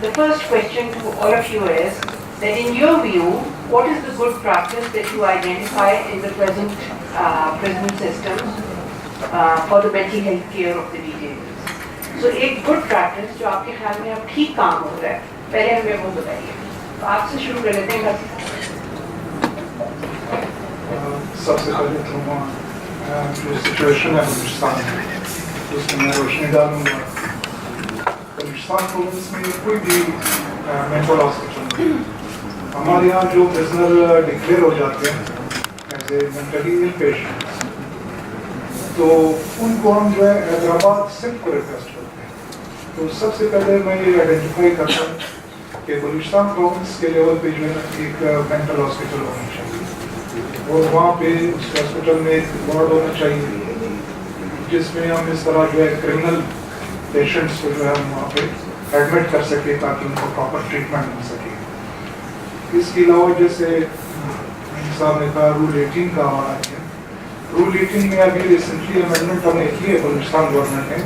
The first question to all of you is that in your view, what is the good practice that you identify in the present prison system for the mental health care of the detainees? So एक good practice जो आपके ख्याल में अब ठीक काम हो रहा है, पहले हमें वो बताइए. तो आपसे शुरू कर लेते हैं. सबसे पहले तो जो सिचुएशन है बलूचिस्तान में उसमें मैं रोशनी डालूंगा. बलूचिस्तान प्रोविंस में कोई भी मेंटल हॉस्पिटल नहीं. हमारे यहाँ जो प्रिजनर डिक्लेयर हो जाते हैं as a mentally ill patient, तो उनको हम जो है हैदराबाद सिर्फ को रिक्वेस्ट करते हैं. तो सबसे पहले मैं ये आइडेंटिफाई करता हूँ कि बलूचिस्तान प्रोविंस के लेवल पे जो है एक मेंटल हॉस्पिटल होना चाहिए और वहाँ पे उस हॉस्पिटल में एक वार्ड होना चाहिए जिसमें हम इस तरह जो है क्रिमिनल पेशेंट्स को जो है हम वहाँ पे एडमिट कर सके ताकि उनको प्रॉपर ट्रीटमेंट मिल सके. इसके अलावा जैसे साहब ने कहा रूल 18 का हमारा है. रूल 18 में अभी रिसेंटली अमेंडमेंट हमने की है बलूचिस्तान गवर्नमेंट ने.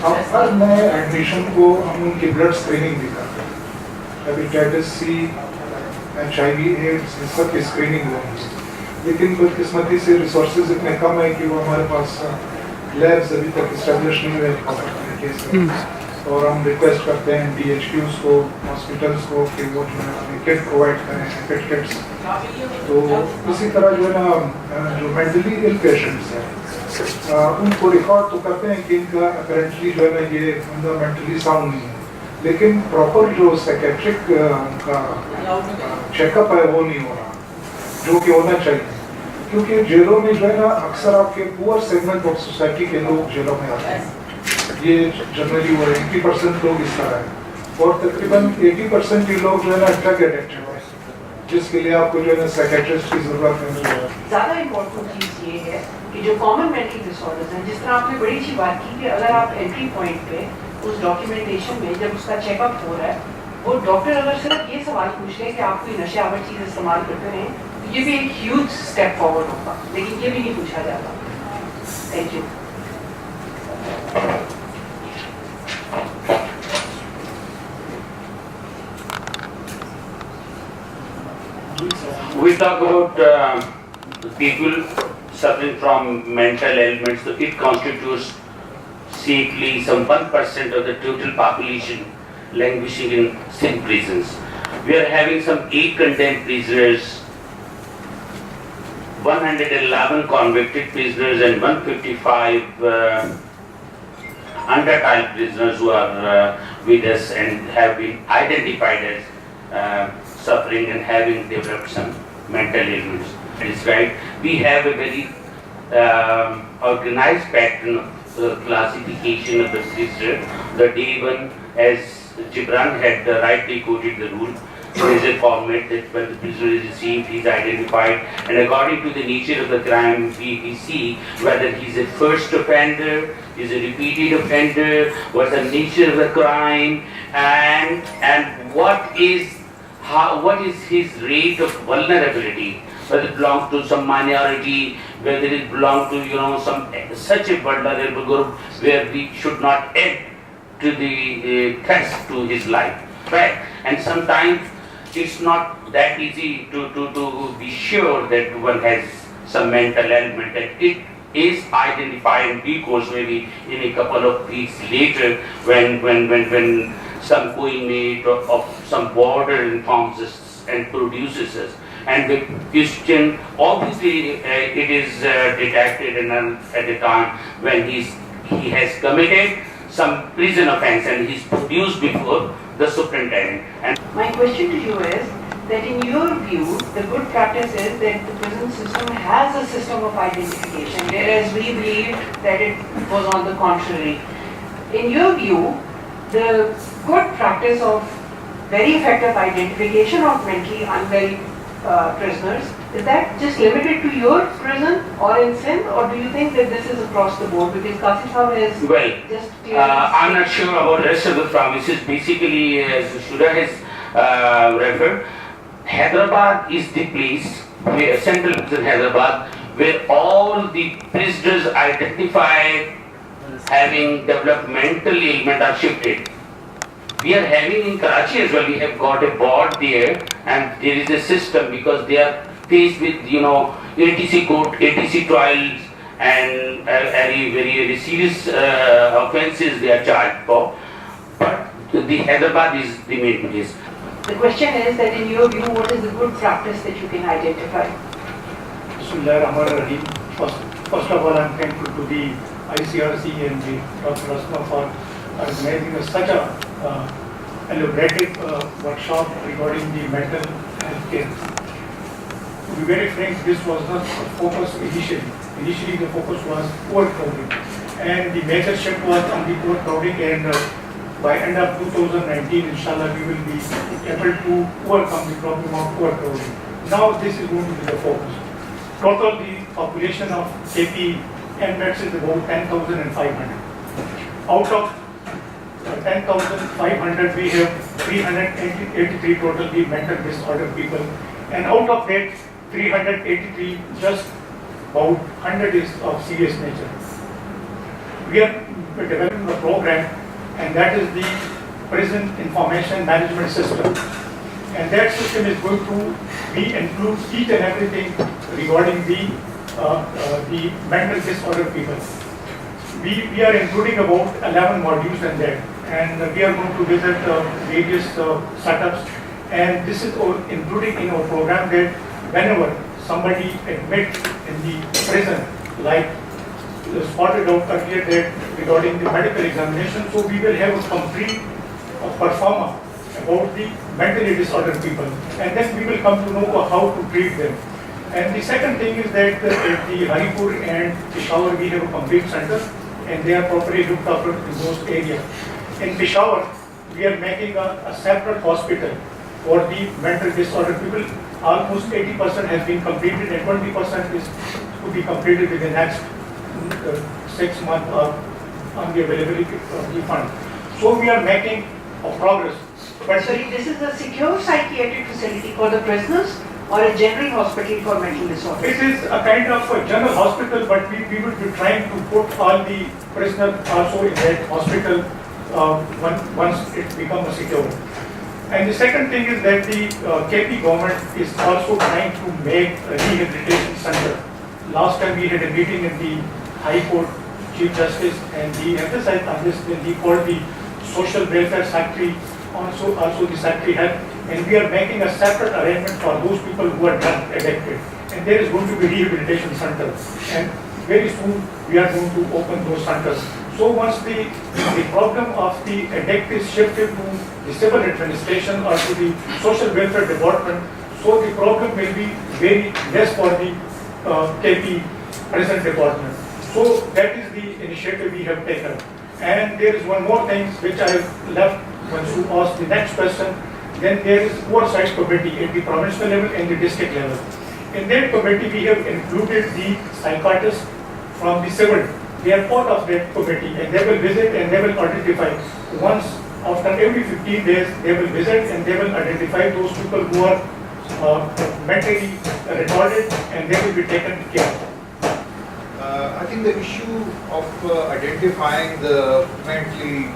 अब हर नए एडमिशन को हम उनकी ब्लड स्क्रीनिंग भी करते हैं. हेपेटाइटिस सी, HIV, एड्स, इस सब की स्क्रीनिंग होगी. लेकिन बदकिस्मती से रिसोर्सेज इतने कम है कि वो हमारे पास लैब्स अभी तक इस्टेब्लिश नहीं हुए तरीके से. और हम रिक्वेस्ट करते हैं DHQs को, हॉस्पिटल्स को कि वो जो है अपने किट प्रोवाइड करें, किट्स. तो इसी तरह जो है ना जो मेंटली इल पेशेंट्स हैं उनको रिकॉर्ड तो करते हैं कि इनका अपेरेंटली जो है ना ये बंदा मेंटली साउंड नहीं है, लेकिन प्रॉपर जो साइकेट्रिक उनका चेकअप है वो नहीं हो रहा जो कि होना चाहिए. क्योंकि जेलों में जो है ना अक्सर आपके पुअर सेगमेंट ऑफ सोसाइटी के लोग जेलों में आते हैं. ये जनरली वो 80% लोग इस तरह है और तकरीबन 80% ही लोग जो है ना ड्रग एडिक्टेड है जिसके लिए आपको जो है ना साइकेट्रिस्ट की जरूरत है. ज़्यादा इम्पोर्टेंट चीज़ ये है कि जो कॉमन मेंटल डिसऑर्डर्स हैं, जिस तरह आपने बड़ी अच्छी बात की कि अगर आप एंट्री पॉइंट पे उस डॉक्यूमेंटेशन में जब उसका चेकअप हो रहा है वो डॉक्टर अगर सिर्फ ये सवाल पूछ ले कि आप कोई नशेआवर चीज़ इस्तेमाल करते हैं तो ये भी एक ह्यूज स्टेप फॉरवर्ड होगा, लेकिन ये भी नहीं पूछा जाता. Thank you. We talk about people suffering from mental ailments, so it constitutes safely some 1% of the total population languishing in sin prisons. We are having some 8 condemned prisoners, 111 convicted prisoners and 155 under trial prisoners who are with us and have been identified as suffering and having developed some mental illness. That is right. We have a very organized pattern of classification of the prisoner. The day one, as Gibran had rightly quoted the rule, there is a format that when the prisoner is received, he is identified, and according to the nature of the crime, we see whether he is a first offender, is a repeated offender, what's the nature of the crime, and what is his rate of vulnerability, whether it belongs to some minority, whether it belongs to some such a vulnerable group where we should not add to the threats to his life, right? And sometimes it's not that easy to be sure that one has some mental ailment, that it is identified in due course, maybe in a couple of weeks later when some co-inmate of some border informs us and produces us. And the question, obviously it is detected at a time when he has committed some prison offense and he is produced before the superintendent. And My question to you is that in your view, the good practice is that the prison system has a system of identification, whereas we believed that it was on the contrary. In your view, the good practice of very effective identification of mentally unwell prisoners, is that just limited to your prison or in Sindh, or do you think that this is across the board? Because Qasi Sahab has just I'm not sure about the rest of the provinces. Basically, as Sudha has referred, Hyderabad is the place, where central prison Hyderabad, where all the prisoners identified having developed mental ailment are shifted. We are having in Karachi as well, we have got a board there, and there is a system because they are faced with, ATC court, ATC trials, and very serious offences they are charged for. But the Hyderabad is the main place. The question is that in your view, what is the good practice that you can identify? Bismillahirrahmanirrahim. First of all, I'm thankful to the ICRC and the Dr. Asma for organizing such a elaborate workshop regarding the mental health care. To be very frank, this was not the focus initially. Initially, the focus was overcrowding, and the major shift was on the overcrowding. And by end of 2019, inshallah, we will be able to overcome the problem of overcrowding. Now, this is going to be the focus. Total, the population of KP inmates is about 10,500. Out of 10,500, we have 383 total the mental disorder people, and out of that 383, just about 100 is of serious nature. We are developing a program, and that is the prison information management system, and that system is going to be include each and everything regarding the mental disorder people. We are including about 11 modules in that, and we are going to visit various setups, and this is all including in our program that whenever somebody admits in the prison, like spotted out earlier that regarding the medical examination, so we will have a complete performer about the mentally disordered people, and then we will come to know how to treat them. And the second thing is that at the Haripur and Peshawar we have a complete center, and they are properly looked after in those areas. In Peshawar, we are making a separate hospital for the mental disorder people. Almost 80% has been completed, and 20% is to be completed within the next 6 months on the availability of the fund. So we are making a progress. But sorry, this is a secure psychiatric facility for the prisoners or a general hospital for mental disorders? It is a kind of a general hospital, but we will be trying to put all the prisoners also in that hospital once it becomes secure. And the second thing is that the KP government is also trying to make a rehabilitation center. Last time we had a meeting in the High Court Chief Justice, and he emphasized on this when he called the Social Welfare Secretary, also the Secretary Health, and we are making a separate arrangement for those people who are drug addicted. And there is going to be rehabilitation centers, and very soon we are going to open those centers. So once the problem of the addict is shifted to the civil administration or to the social welfare department, so the problem will be very less for the KP prison department. So that is the initiative we have taken. And there is one more thing which I left once you ask the next question. Then there is oversight committee at the provincial level and the district level. In that committee we have included the psychiatrists from the civil. They are part of that committee, and they will visit and they will identify. Once after every 15 days they will visit and they will identify those people who are mentally retarded, and they will be taken care of. I think the issue of identifying the mentally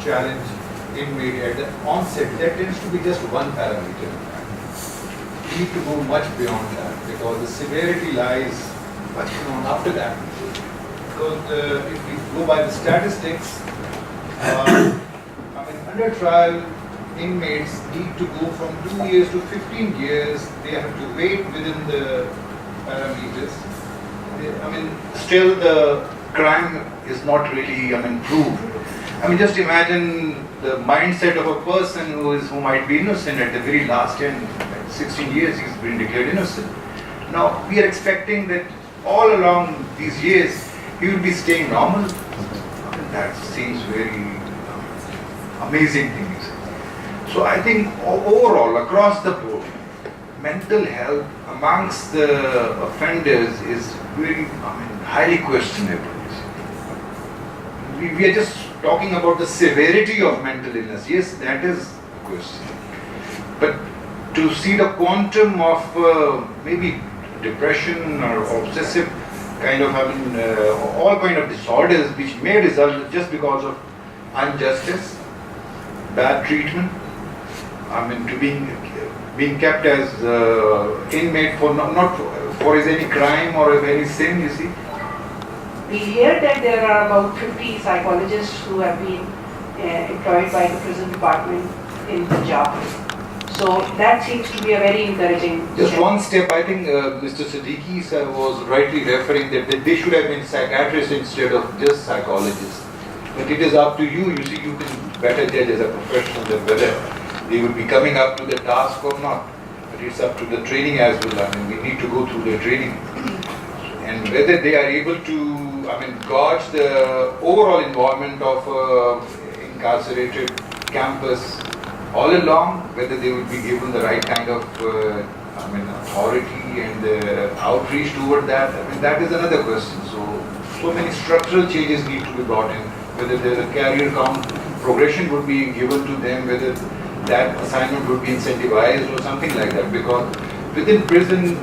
challenged inmate at the onset, that tends to be just one parameter. We need to go much beyond that, because the severity lies much beyond after that. Because if we go by the statistics, under trial inmates need to go from 2 years to 15 years. They have to wait within the parameters. Still the crime is not really, proved. Just imagine the mindset of a person who might be innocent at the very last end. At 16 years, he's been declared innocent. Now, we are expecting that all along these years, he will be staying normal. That seems very amazing thing. So I think overall, across the board, mental health amongst the offenders is very, highly questionable. We are just talking about the severity of mental illness. Yes, that is a question. But to see the quantum of maybe depression or obsessive kind of all kind of disorders which may result just because of injustice, bad treatment. I mean, to being kept as inmate for not for his any crime or any sin, you see. We hear that there are about 50 psychologists who have been employed by the prison department in Punjab. So that seems to be a very encouraging Just step. one step, I think Mr. Siddiqui sir was rightly referring that they should have been psychiatrists instead of just psychologists. But it is up to you. You see, you can better judge as a professional that whether they will be coming up to the task or not. But it's up to the training as well. I mean, we need to go through the training. And whether they are able to, I mean, gauge the overall involvement of incarcerated campus all along, whether they will be given the right kind of, authority and outreach toward that. I mean, that is another question. So many structural changes need to be brought in. Whether there's a career progression would be given to them, whether that assignment would be incentivized or something like that. Because within prison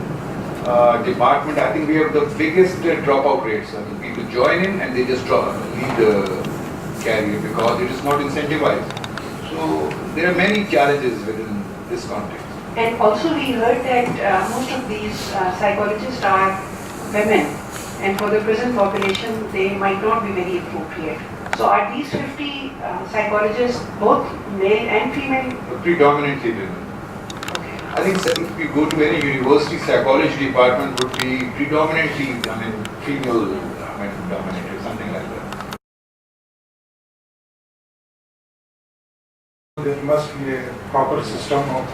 department, I think we have the biggest dropout rates. I mean, people join in and they just leave the career because it is not incentivized. So there are many challenges within this context. And also we heard that most of these psychologists are women, and for the prison population they might not be very appropriate. So are these 50 psychologists both male and female? Predominantly women. Okay. I think if you go to any university, psychology department would be predominantly, female, dominated, something like that. There must be a proper system of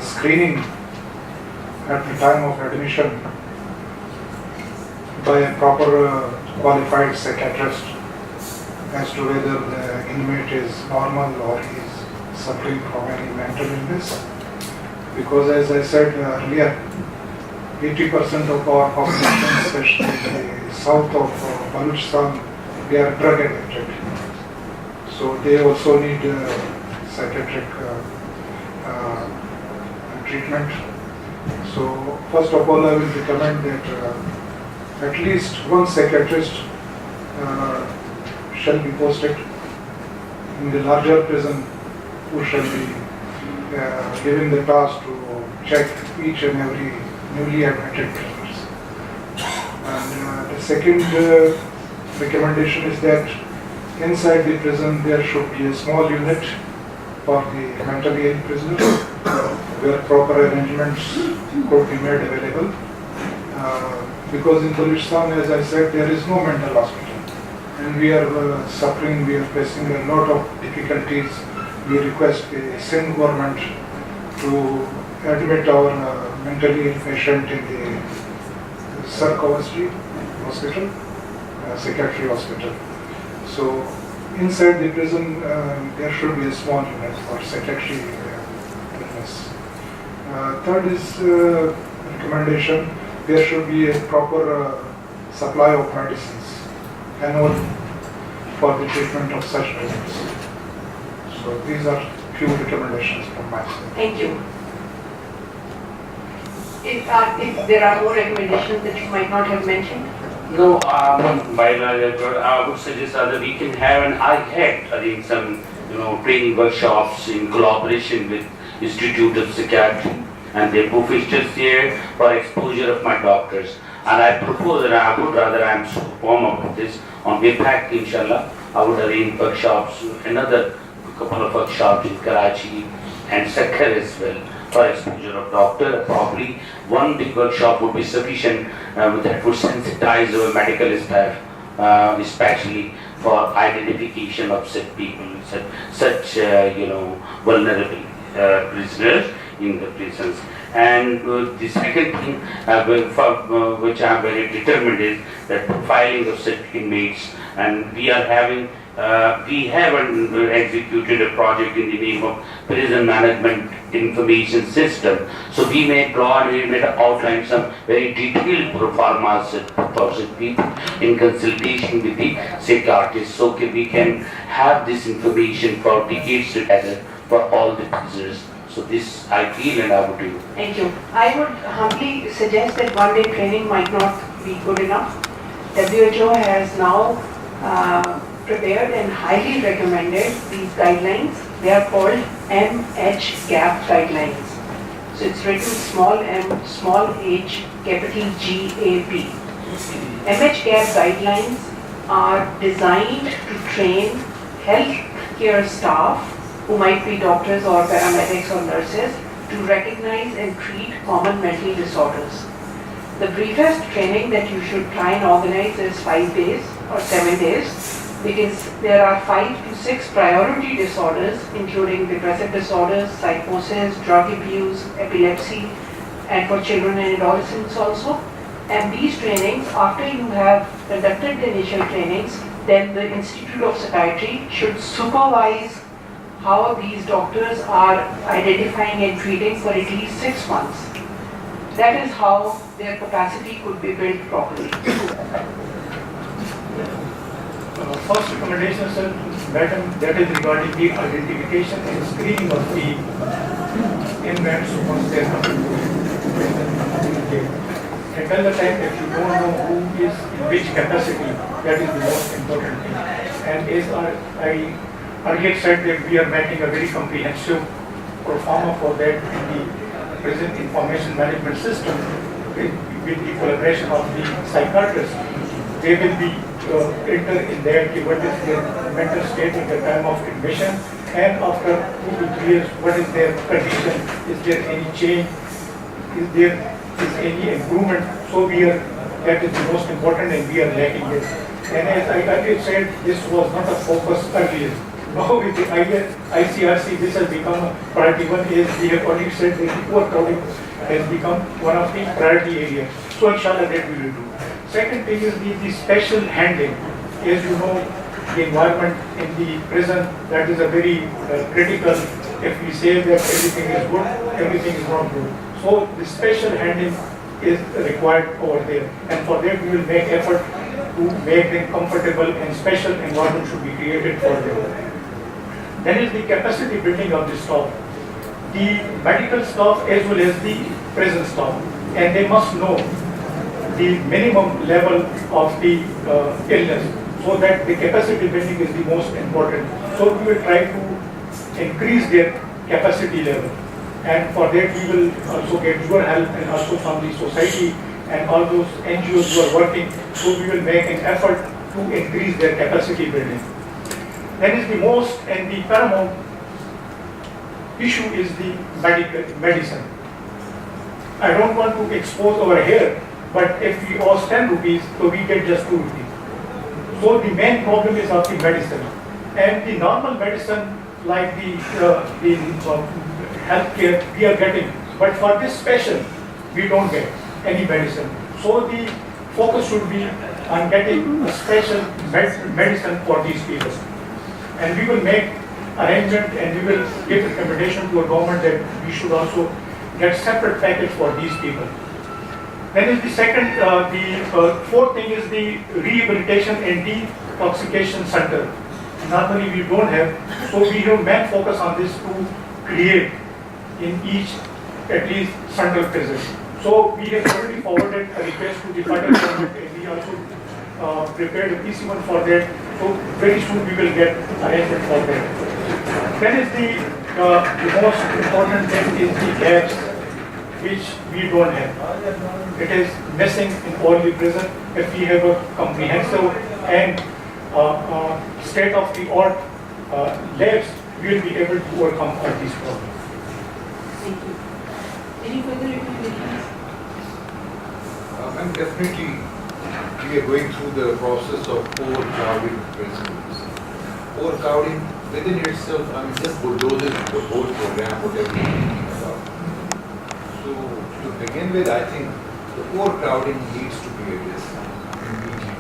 screening at the time of admission by a proper qualified psychiatrist as to whether the inmate is normal or he is suffering from any mental illness. Because as I said earlier, 80% of our population, especially in the south of Balochistan, they are drug addicted. So they also need psychiatric treatment. So first of all, I will recommend that at least one psychiatrist shall be posted in the larger prison, who shall be given the task to check each and every newly admitted prisoners. And the second recommendation is that inside the prison there should be a small unit for the mentally ill prisoners where proper arrangements could be made available. Because in Balochistan, as I said, there is no mental hospital. And we are suffering, we are facing a lot of difficulties. We request the Sindh government to admit our mentally ill patient in the Sarkowski hospital, psychiatry hospital. So inside the prison, there should be a small unit for psychiatry illness. Third is recommendation, there should be a proper supply of medicines annually for the treatment of such patients. So these are few recommendations from my side. Thank you. If there are more recommendations that you might not have mentioned? No, by I would suggest that we can have I had arranged some, training workshops in collaboration with Institute of Psychiatry and their professors here for exposure of my doctors. And I propose that I'm so warm about this, on way back, inshallah, I would arrange workshops, another couple of workshops in Karachi and Sakkar as well, for exposure of doctor. Probably one big workshop would be sufficient that would sensitize our medical staff, especially for identification of such people, such vulnerable prisoners in the prisons. And the second thing which I am very determined is that profiling of such inmates, and we haven't executed a project in the name of Prison Management Information System. So we may draw and we may outline some very detailed proformas for such people in consultation with the psychiatrists, so we can have this information for decades together for all the prisoners. So this I feel and I would do. Thank you. I would humbly suggest that one-day training might not be good enough. WHO has now prepared and highly recommended these guidelines. They are called MH-GAP guidelines. So it's written small m, small h, capital G-A-P. MH-GAP guidelines are designed to train healthcare staff, who might be doctors or paramedics or nurses, to recognize and treat common mental disorders. The briefest training that you should try and organize is 5 days or 7 days, because there are 5 to 6 priority disorders, including depressive disorders, psychosis, drug abuse, epilepsy, and for children and adolescents also. And these trainings, after you have conducted the initial trainings, then the Institute of Psychiatry should supervise how these doctors are identifying and treating for at least 6 months. That is how their capacity could be built properly. First recommendation, sir, madam, that is regarding the identification and screening of the inmates once they are coming to jail. Until the time, if you don't know who is in which capacity, that is the most important thing. And as I earlier said, that we are making a very comprehensive pro forma for that in the present information management system with the collaboration of the psychiatrists. They will be enter in there what is their mental state at the time of admission, and after 2 to 3 years, what is their condition, is there any change, is there any improvement. So that is the most important, and we are lacking it. And as I earlier said, this was not a focus earlier. Now with the ICRC, this has become a priority one. As we have already said, that the overcrowding has become one of the priority areas. So inshallah that we will do. Second thing is the special handling. As you know, the environment in the prison, that is a very critical. If we say that everything is good, everything is not good. So the special handling is required over there. And for that we will make effort to make them comfortable, and special environment should be created for them. Then is the capacity building of the staff. The medical staff as well as the prison staff. And they must know the minimum level of the illness, so that the capacity building is the most important. So we will try to increase their capacity level, and for that we will also get your help, and also from the society and all those NGOs who are working. So we will make an effort to increase their capacity building. Then is the most and the paramount issue is the medicine. I don't want to expose over here, but if we owe 10 rupees, so we get just 2 rupees. So the main problem is of the medicine. And the normal medicine, like the healthcare, we are getting. But for this special, we don't get any medicine. So the focus should be on getting a special medicine for these people. And we will make arrangement, and we will give recommendation to our government that we should also get separate package for these people. Then is the second, fourth thing is the rehabilitation and detoxification center. Normally we don't have, so we have main focus on this to create in each at least central prison. So we have already forwarded a request to the federal government, and we also prepared a PC1 for that. So very soon we will get arrangement for that. Then is the most important thing is the gaps which we don't have. It is missing in all the prison. If we have a comprehensive and state-of-the-art labs, we will be able to overcome all these problems. Thank you. Any further recommendations? And definitely, we are going through the process of overcrowding prisons. Overcrowding within itself, I mean, just bulldozing the whole program, whatever we are thinking about. So, to begin with, I think the overcrowding needs to be addressed immediately.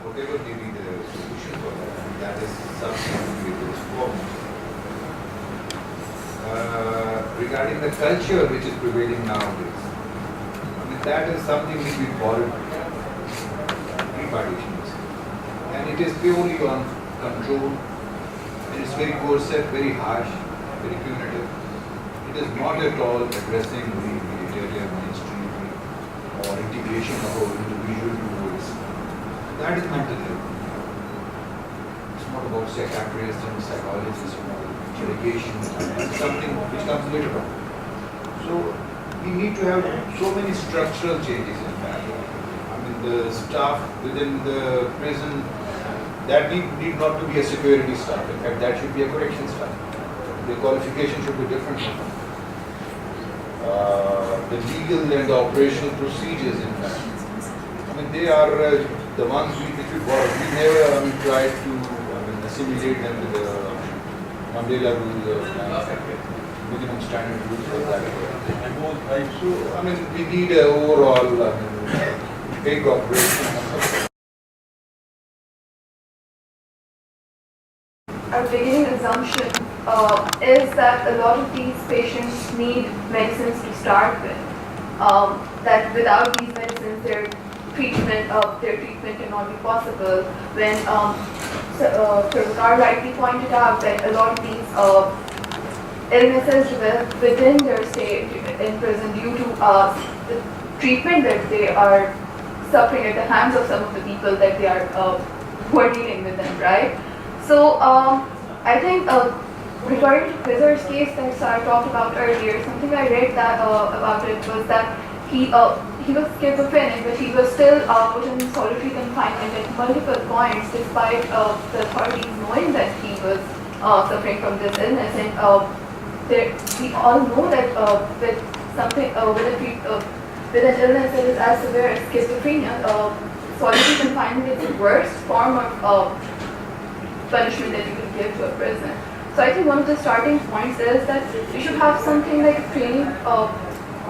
Whatever may be the solution for that, and that is something we will explore. Regarding the culture which is prevailing nowadays, I mean, that is something which we borrowed pre-partitions. And it is purely on control, and it's very coercive, very harsh, very punitive. It is not at all addressing the utilitarian mainstream or integration of our individual towards. That is mental health. psychiatrist and psychologist and all, medication, it's something which comes later on. So we need to have so many structural changes in that. I mean, the staff within the prison, that need not to be a security staff. In fact, that should be a correction staff. The qualification should be different. The legal and the operational procedures, in fact. I mean, they are the ones which we borrow. We never tried to assimilate them with the Mandela rules or minimum standard rules like that. So, I mean, we need an overall big operation. Our beginning assumption is that a lot of these patients need medicines to start with. That without these medicines, their treatment cannot be possible. When Sarkar rightly pointed out that a lot of these illnesses develop within their stay in prison due to the treatment that they are suffering at the hands of some of the people that they are who are dealing with them, right? So I think regarding to Pizar's case that I talked about earlier, something I read that about it was that he was schizophrenic, but he was still put in solitary confinement at multiple points, despite the authorities knowing that he was suffering from this illness. And we all know that with an illness that is as severe as schizophrenia, solitary confinement is the worst form of punishment that you can give to a prisoner. So I think one of the starting points is that we should have something like training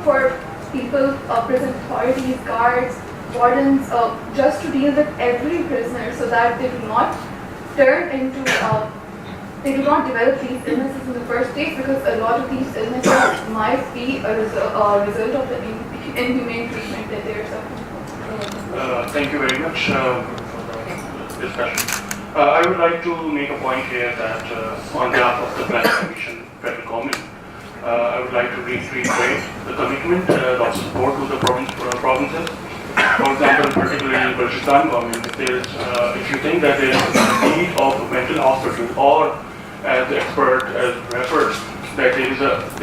for people, prison authorities, guards, wardens, just to deal with every prisoner so that they do not turn into, they do not develop these illnesses in the first place, because a lot of these illnesses might be a result of the inhumane treatment that they are suffering from. Thank you very much for the discussion. I would like to make a point here that on behalf of the Planning Commission, federal government, I would like to reiterate the commitment of support to the provinces. For example, particularly Balochistan government, if you think that there is a need of a mental hospital, or as the expert has referred, that there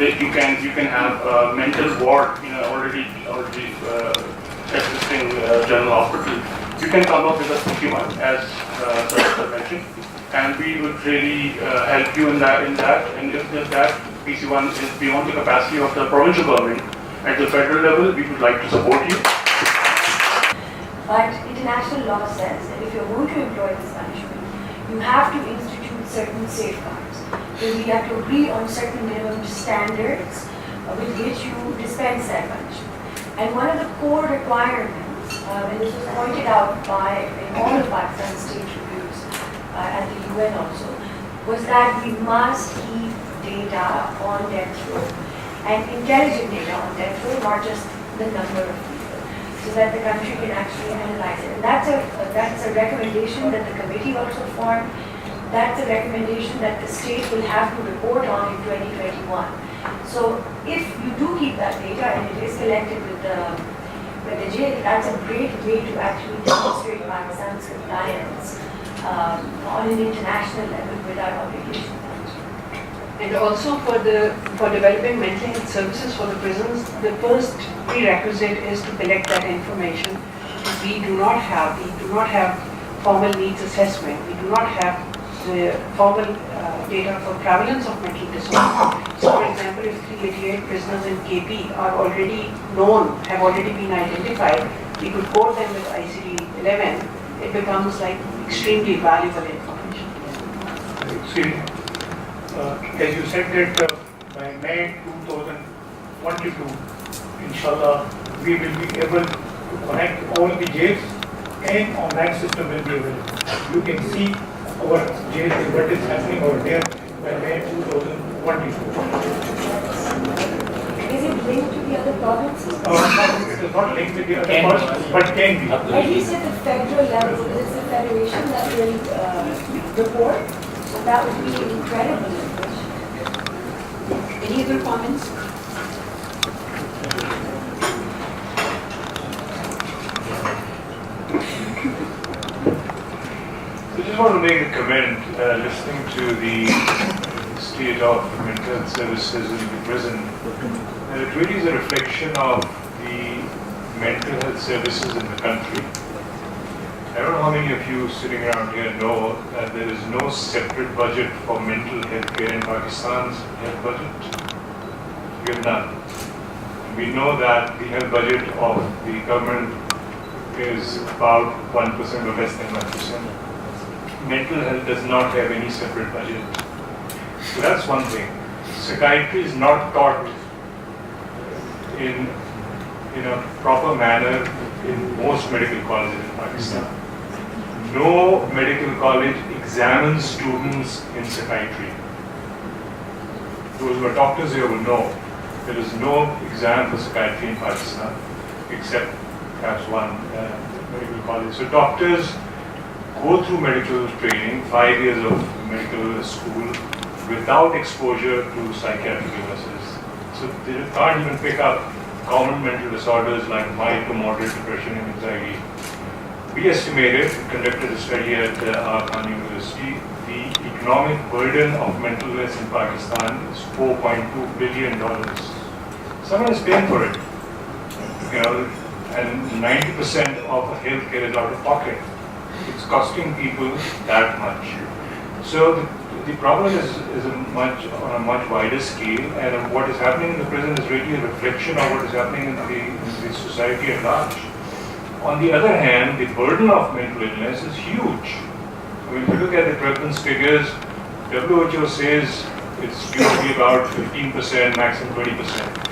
is you can have a mental ward in an already existing general hospital. You can come up with a schema, as Sir mentioned, and we would really help you in that. And if that PC1 is beyond the capacity of the provincial government, at the federal level, we would like to support you. But international law says that if you're going to employ this punishment, you have to institute certain safeguards. So we have to agree on certain minimum standards with which you dispense that punishment. And one of the core requirements, and this was pointed out by in all of Pakistan's state reviews at the UN also, was that we must keep data on death row, and intelligent data on death row, not just the number of people, so that the country can actually analyze it. And that's a recommendation that the committee also formed. That's a recommendation that the state will have to report on in 2021. So if you do keep that data and it is collected with the jail, that's a great way to actually demonstrate Pakistan's compliance on an international level with our obligations. And also for developing mental health services for the prisons, the first prerequisite is to collect that information. We do not have formal needs assessment. We do not have the formal data for prevalence of mental disorder. So for example, if 388 prisoners in KP are already known, have already been identified, we could code them with ICD-11. It becomes like extremely valuable information. See, as you said that by May 2022, inshallah, we will be able to connect all the jails, and online system will be available. You can see our jails, what is happening over there by May 2022. Is it linked to the other provinces? It is not linked with the other parts, but can be. At least at the federal level, it's the federation that will report. So that would be incredible. Any other comments? So just want to make a comment, listening to the state of mental health services in the prison. It really is a reflection of the mental health services in the country. I don't know how many of you sitting around here know that there is no separate budget for mental health care in Pakistan's health budget. We have none. We know that the health budget of the government is about 1% or less than 1%. Mental health does not have any separate budget. So that's one thing. Psychiatry is not taught in a proper manner in most medical colleges in Pakistan. No medical college examines students in psychiatry. Those who are doctors here will know there is no exam for psychiatry in Pakistan except perhaps one medical college. So doctors go through medical training, 5 years of medical school, without exposure to psychiatric illnesses. So they can't even pick up common mental disorders like mild to moderate depression and anxiety. We estimated, conducted a study at our Khan University, the economic burden of mental illness in Pakistan is $4.2 billion. Someone is paying for it, and 90% of healthcare is out of pocket. It's costing people that much. So the problem is on a much wider scale, and what is happening in the prison is really a reflection of what is happening in the society at large. On the other hand, the burden of mental illness is huge. I mean, if you look at the prevalence figures, WHO says it's usually about 15%, maximum 20%.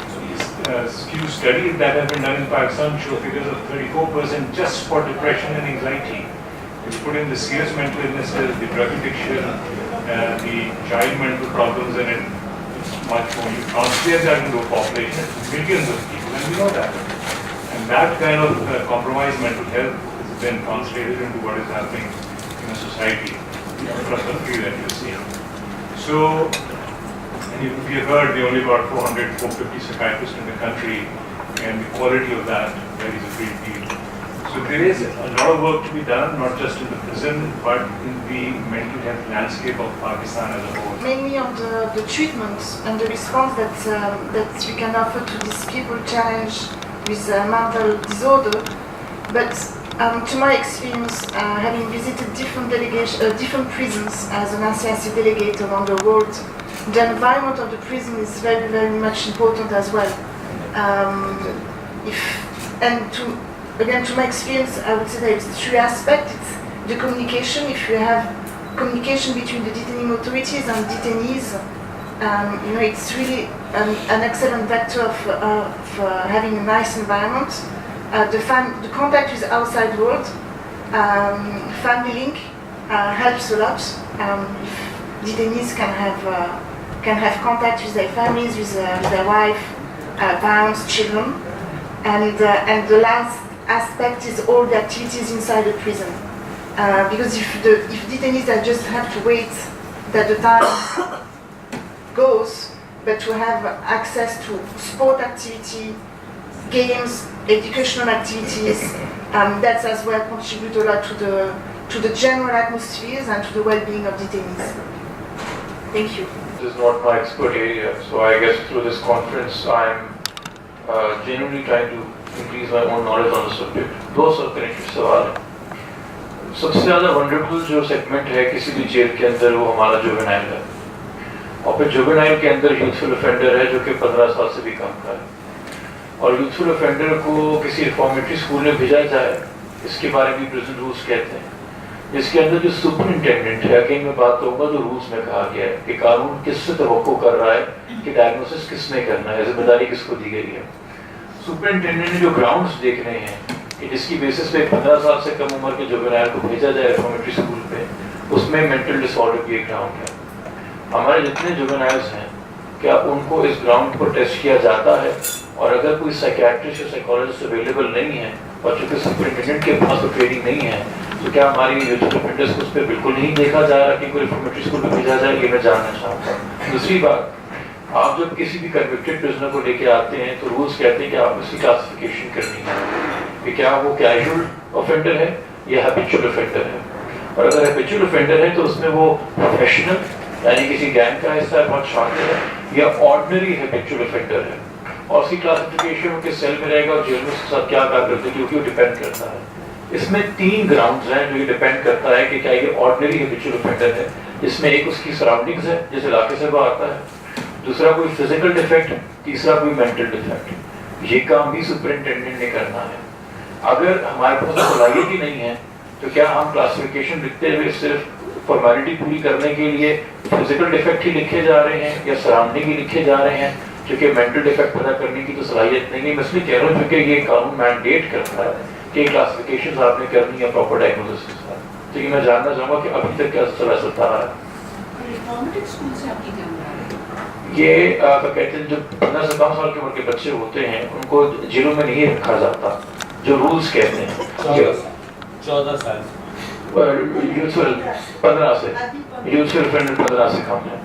Few studies that have been done in Pakistan show figures of 34% just for depression and anxiety. If you put in the serious mental illnesses, the drug addiction, the child mental problems in it, it's much more. You translate that into a population of millions of people, and we know that. And that kind of compromised mental health has been translated into what is happening in a society across the country that you see. So, and we have heard there are only about 400, 450 psychiatrists in the country, and the quality of that varies a great deal. So there is a lot of work to be done, not just in the prison, but in the mental health landscape of Pakistan as a whole. Mainly on the treatment and the response that we can offer to these people challenged with mental disorder. But to my experience, having visited different prisons as an ACIC delegate around the world, the environment of the prison is very, very much important as well. To my experience, I would say that it's three aspects. It's the communication. If you have communication between the detaining authorities and detainees, it's really an excellent vector of having a nice environment. The contact with the outside world, family link helps a lot. If detainees can have contact with their families, with their wife, parents, children, and the last aspect is all the activities inside the prison. Because if detainees just have to wait that the time goes, but to have access to sport activity, games, educational activities, that's as well contribute a lot to the general atmospheres and to the well-being of detainees. Thank you. This is not my expert area, so I guess through this conference I'm genuinely trying to increase my own knowledge on the subject. दो सब connected सवाल है. सबसे ज़्यादा vulnerable जो segment है किसी भी जेल के अंदर वो हमारा जुवेनाइल है, और फिर जुवेनाइल के अंदर यूथफुल ऑफेंडर है जो कि 15 साल से भी कम का है. और यूथफुल ऑफेंडर को किसी रिफॉर्मेटरी स्कूल में भेजा जाए, इसके बारे में प्रिजन रूल्स कहते हैं, जिसके अंदर जो सुपरिंटेंडेंट है, अगेन मैं बात करूँगा तो रूल्स में कहा गया है कि कानून किससे तवक्को कर रहा है कि डायग्नोसिस किसने करना है, जिम्मेदारी किसको दी गई है. सुपरिंटेंडेंट ने जो ग्राउंड्स देख रहे हैं कि जिसकी बेसिस पे 15 साल से कम उम्र के जुवेनाइल को भेजा जाए रिफॉर्मेटरी स्कूल पे, उसमें मेंटल डिसऑर्डर भी एक ग्राउंड है. हमारे जितने जुवेनाइल्स हैं, क्या उनको इस ग्राउंड पर टेस्ट किया जाता है? और अगर कोई साइकियाट्रिस्ट या साइकोलॉजिस्ट अवेलेबल नहीं है और चूंकि सुपरिंटेंडेंट के पास तो ट्रेनिंग नहीं है, तो क्या हमारी यूथ ऑफेंडर्स को उस पर बिल्कुल नहीं देखा जा रहा कि कोई रिफॉर्मेटरी स्कूल में भेजा जाए? ये मैं जानना चाहूँगा. दूसरी बात, आप जब किसी भी कन्विक्टेड प्रिजनर को लेके आते हैं तो रूल्स कहते हैं कि आप उसकी क्लासिफिकेशन करनी है कि क्या वो कैजुअल ऑफेंडर है या हैबिचुअल ऑफेंडर है. اور اگر ہیبیچول افینڈر ہے تو اس میں وہ پروفیشنل یعنی کسی گینگ کا حصہ ہے, بہت شامل ہے, یا آرڈنری ہیبیچول افینڈر ہے, اور اس کی کلاسیفیکیشن ان کے سیل میں رہے گا اور جیل میں اس کے ساتھ کیا کار کرتے ہیں کیونکہ وہ ڈیپینڈ کرتا ہے. اس میں 3 گراؤنڈز ہیں جو یہ ڈیپینڈ کرتا ہے کہ کیا یہ آرڈنری ہیبیچول افینڈر ہے, جس میں ایک اس کی سراؤنڈنگز ہے جس علاقے سے وہ آتا ہے, دوسرا کوئی فزیکل ڈیفیکٹ, تیسرا کوئی مینٹل ڈیفیکٹ. یہ کام بھی سپرنٹینڈنٹ نے کرنا ہے. اگر ہمارے پاس صلاحیت ہی نہیں ہے تو کیا ہم کلاسیفیکیشن لکھتے ہوئے صرف فارمیلٹی پوری کرنے کے لیے فزیکل ڈیفیکٹ ہی لکھے جا رہے ہیں یا سراؤنڈنگ ہی لکھے جا رہے ہیں, کیونکہ مینٹل ڈیفیکٹ پیدا کرنے کی تو صلاحیت نہیں ہے. میں اس لیے کہہ رہا ہوں کیونکہ یہ قانون مینڈیٹ کرتا ہے کہ کلاسیفیکیشن آپ نے کرنی ہے پراپر ڈائگنوسس کے ساتھ. تو یہ میں جاننا چاہوں گا کہ ابھی تک کیا سلسلہ رہا ہے. یہ کہتے ہیں جو 15 سے کم سال کی عمر کے بچے ہوتے ہیں ان کو جیلوں میں نہیں رکھا جاتا, جو رولز کہتے ہیں 14 سال یوزفل 15 سے یوزفل فرینڈ 15 سے کم ہے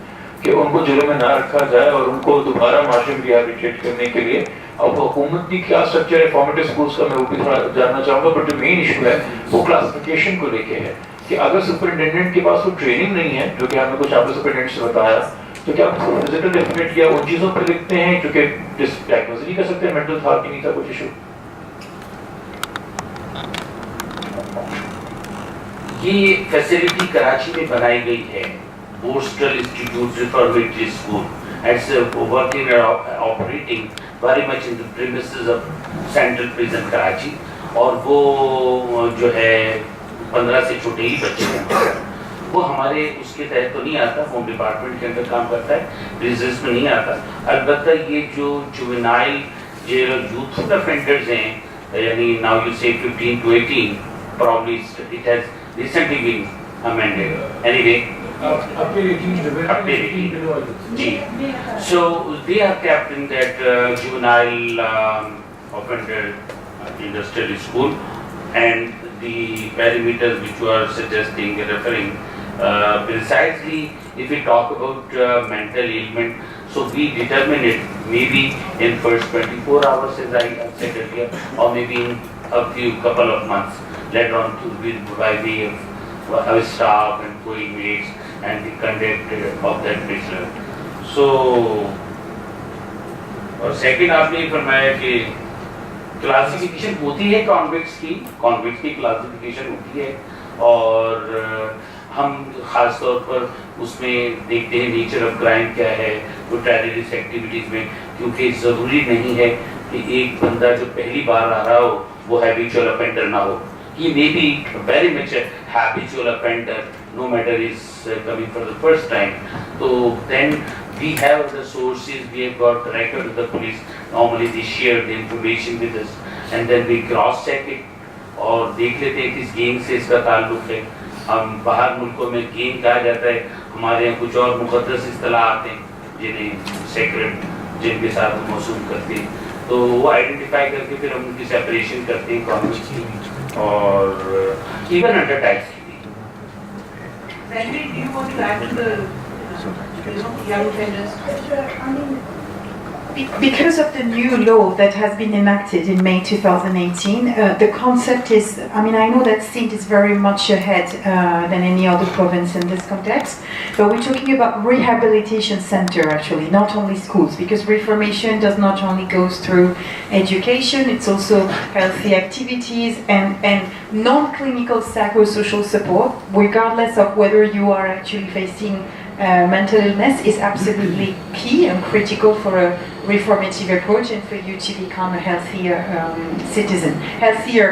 کہ ان کو جیلوں میں نہ رکھا جائے اور ان کو دوبارہ معاشرے میں ریہیبلیٹیٹ کرنے کے لیے. اب حکومت کی کیا اسٹرکچر ہے فارمیٹیو اسکولس کا, میں وہ بھی تھوڑا جاننا چاہوں گا. بٹ جو مین ایشو ہے وہ کلاسیفیکیشن کو لے کے ہے کہ اگر سپرنٹینڈنٹ کے پاس وہ ٹریننگ نہیں ہے, جو کہ ہم نے کچھ آپ سپرنٹینڈنٹ سے بتایا, تو کیا فزیکل ڈیفیکٹ یا ان چیزوں پہ لکھتے ہیں جو کہ ڈائگنوز نہیں کر سکتے, مینٹل تھا کہ نہیں تھا کچھ ایشو. یہ فیسلٹی کراچی میں بنائی گئی ہے, borstal institute reformatory school. It's working and operating very much in the premises of Central Prison Karachi. اور وہ جو ہے 15 سے چھوٹے ہی بچے ہیں, وہ ہمارے اس کے تحت تو نہیں آتا, ہوم ڈپارٹمنٹ کے اندر کام کرتا ہے, پریزنس میں نہیں آتا. البتہ یہ جو جوینائل جیل اور یوتھ افینڈرز ہیں, یعنی now you say 15 to 18, probably it has recently been amended. Anyway, up to 18. So they are kept in that juvenile offender industrial school, and the parameters which you are suggesting, referring precisely, if we talk about mental ailment, so we determine it maybe in first 24 hours, as I said earlier, or maybe in a couple of months later on, by way of our staff and co-inmates and the conduct of that prisoner. So, اور second آپ نے فرمایا کہ classification ہوتی ہے کانوکٹس کی classification ہوتی ہے, اور ہم خاص طور پر اس میں دیکھتے ہیں نیچر آف کرائم کیا ہے, وہ ٹیررسٹ ایکٹیویٹیز میں, کیونکہ ضروری نہیں ہے کہ ایک بندہ جو پہلی بار آ رہا ہو وہ ہیبیچول افینڈر نہ ہو. He may be very much a habitual offender, no matter is coming for the first time. So then we have the sources, we have got record of the police. Normally they share the information with us, and then we cross check it اور دیکھ لیتے ہیں کس gang سے اس کا تعلق ہے. ہم باہر ملکوں میں گینگ کہا جاتا ہے, ہمارے یہاں کچھ اور مقدس اصطلاحات ہیں جنہیں سیکرٹ جن کے ساتھ موصول کرتے ہیں, تو وہ آئیڈینٹیفائی کر کے پھر ہم ان کی سیپریشن کرتے ہیں کانوینٹس کی اور ایون انڈر ٹائپس کی بھی. Randy, do you want to add to the young offenders? Because of the new law that has been enacted in May 2018, the concept is, I mean, I know that Sindh is very much ahead than any other province in this context, but we're talking about rehabilitation center actually, not only schools, because reformation does not only goes through education, it's also healthy activities and non-clinical psychosocial support, regardless of whether you are actually facing mental illness, is absolutely key and critical for a reformative approach and for you to become a healthier citizen, healthier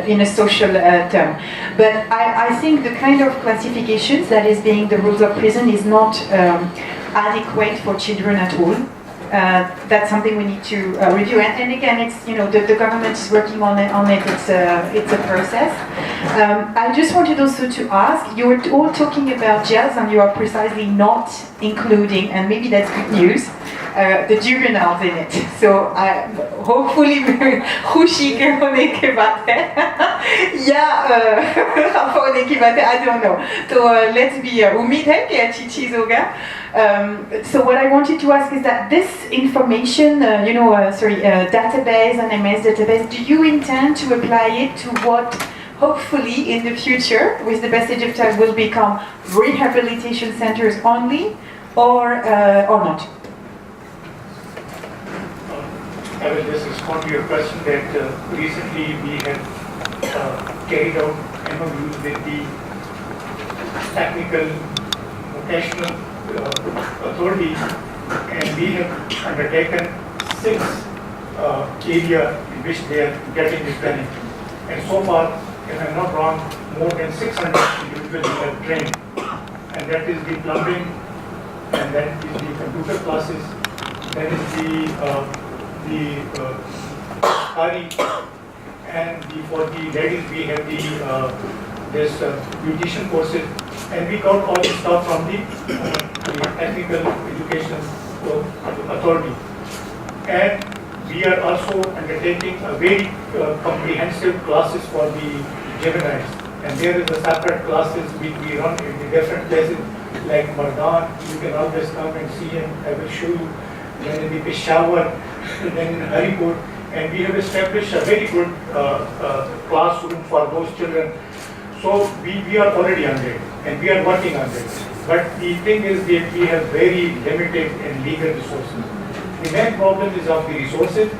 in a social term. But I think the kind of classifications that is being the rules of prison is not adequate for children at all. That's something we need to review. And again, it's, you know, the government is working on it. It's a process. I just wanted also to ask, you were all talking about jails and you are precisely not including, and maybe that's good news, the juveniles in it. So hopefully خوشی کے ہونے کے بعد ہے یا خفا ہونے کی بات ہے, I don't know. تو let's be امید ہے کہ اچھی چیز ہوگا. So what I wanted to ask is that this information, database and MS database, do you intend to apply it to what hopefully in the future, with the passage of time, will become rehabilitation centers only, or not? I will just respond to your question that recently we have carried out MOUs with the technical vocational authority, and we have undertaken 6 areas in which they are getting this training. And so far, if I'm not wrong, more than 600 individuals have trained. And that is the plumbing, and that is the computer classes, that is the curry, and for the ladies we have this beautician courses, and we got all this stuff from the technical education authority. And we are also undertaking a very comprehensive classes for the juveniles, and there is a separate classes which we run in the different places like Mardan. You can always come and see, and I will show you. Then in the Peshawar, then in Haripur, and we have established a very good classroom for those children. So we are already on it, and we are working on it. But the thing is that we have very limited and legal resources. The main problem is of the resources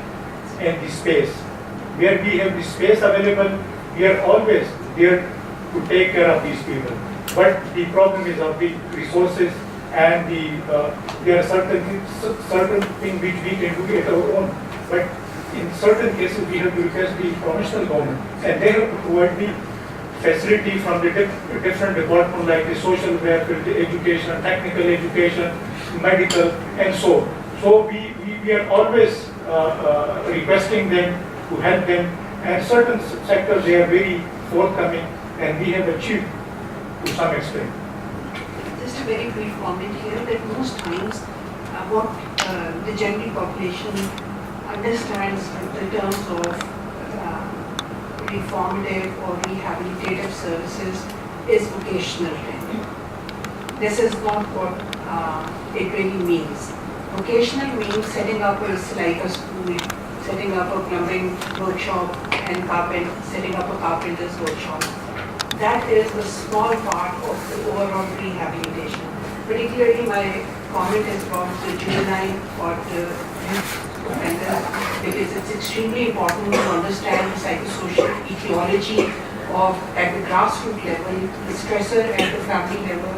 and the space. Where we have the space available, we are always there to take care of these people. But the problem is of the resources, and there are certain things which we can do at our own. But in certain cases, we have to request the provincial government, and they have to provide the facility from the different departments like the social welfare, the education, technical education, medical, and so. So we are always requesting them to help them, and certain sectors they are very forthcoming, and we have achieved to some extent. Just a very brief comment here that most times what the general population understands in terms of reformative or rehabilitative services is vocational training. This is not what it really means. Vocational means setting up a school, setting up a plumbing workshop, and setting up a carpenter's workshop. That is a small part of the overall rehabilitation. Particularly my comment is about the juvenile or the youth offenders, because it's extremely important to understand the psychosocial etiology of at the grassroots level, the stressor at the family level,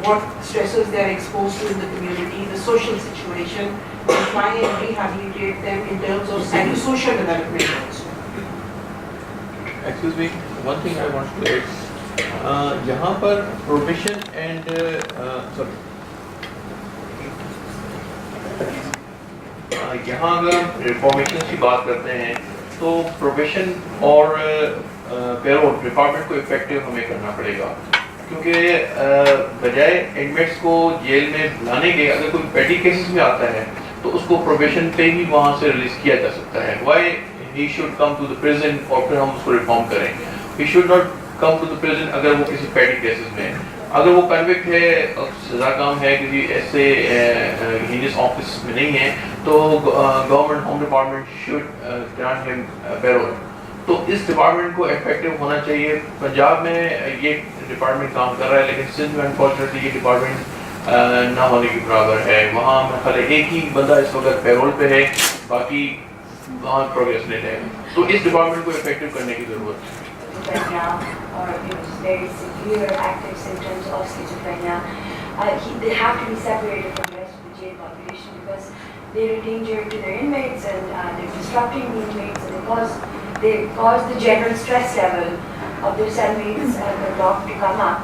what stressors they are exposed to in the community, the social situation, and try and rehabilitate them in terms of psychosocial development also. Excuse me, one thing I want to add. यहाँ पर profession and यहाँ अगर हम reformation की बात करते हैं तो प्रोफेशन और पेरोल डिपार्टमेंट को इफेक्टिव हमें करना पड़ेगा, क्योंकि बजाय इनमेट्स को जेल में बुलाने के अगर कोई पेटी केसेस में आता है तो उसको प्रोफेशन पे ही वहाँ से रिलीज किया जा सकता है. Why he should come to the prison और फिर हम उसको रिफॉर्म करें. He should not come to the prison अगर वो किसी पेटी केसेस में, अगर वो कन्विक्ट है, सजा काम है, किसी ऐसे हिंदीस ऑफिस में नहीं है, तो government home department should grant him payroll. तो इस डिपार्टमेंट को इफेक्टिव होना चाहिए. पंजाब में ये डिपार्टमेंट काम कर रहा है, लेकिन सिंध में अनफॉर्चुनेटली ये डिपार्टमेंट ना होने के बराबर है. वहाँ खाली एक ही बंदा इस वक्त पेरोल पे है, बाकी वहाँ प्रोग्रेस नहीं है. तो इस डिपार्टमेंट को इफेक्टिव करने की जरूरत है. Or very severe active symptoms of schizophrenia, they have to be separated from the rest of the jail population because they're a danger to their inmates and they're disrupting the inmates and they cause the general stress level of their cellmates and the block to come up.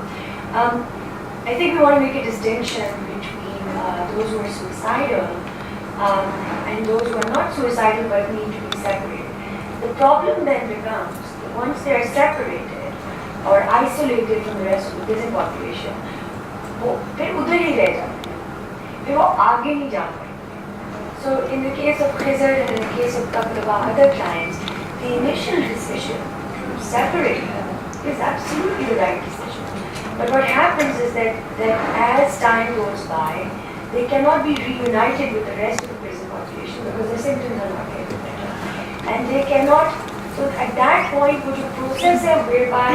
I think we want to make a distinction between those who are suicidal and those who are not suicidal but need to be separated. The problem then becomes once they are separated or isolated from the rest of the prison population, वो फिर उधर ही रह जाते हैं, फिर वो आगे नहीं जा पाएंगे. So in the case of Khizr and in the case of couple of our other clients, the initial decision to separate them is absolutely the right decision. But what happens is that as time goes by, they cannot be reunited with the rest of the prison population because their symptoms are not getting better, and they cannot So at that point, would you process है whereby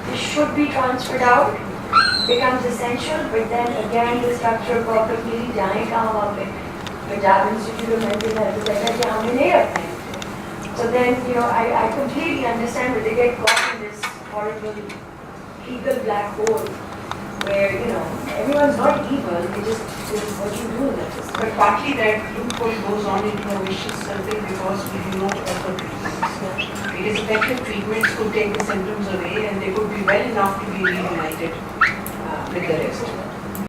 this should be transferred out becomes essential, but then again the structure perfectly जाए कहाँ वहाँ पे Punjab Institute of Mental Health is like कि हमने नहीं रखना है. So then I completely understand that they get caught in this horrible legal black hole where everyone's not evil, they just is what you do in that system. But partly that loophole goes on into a vicious circle because we do not offer treatments. It is effective treatments could take the symptoms away and they could be well enough to be reunited with the rest.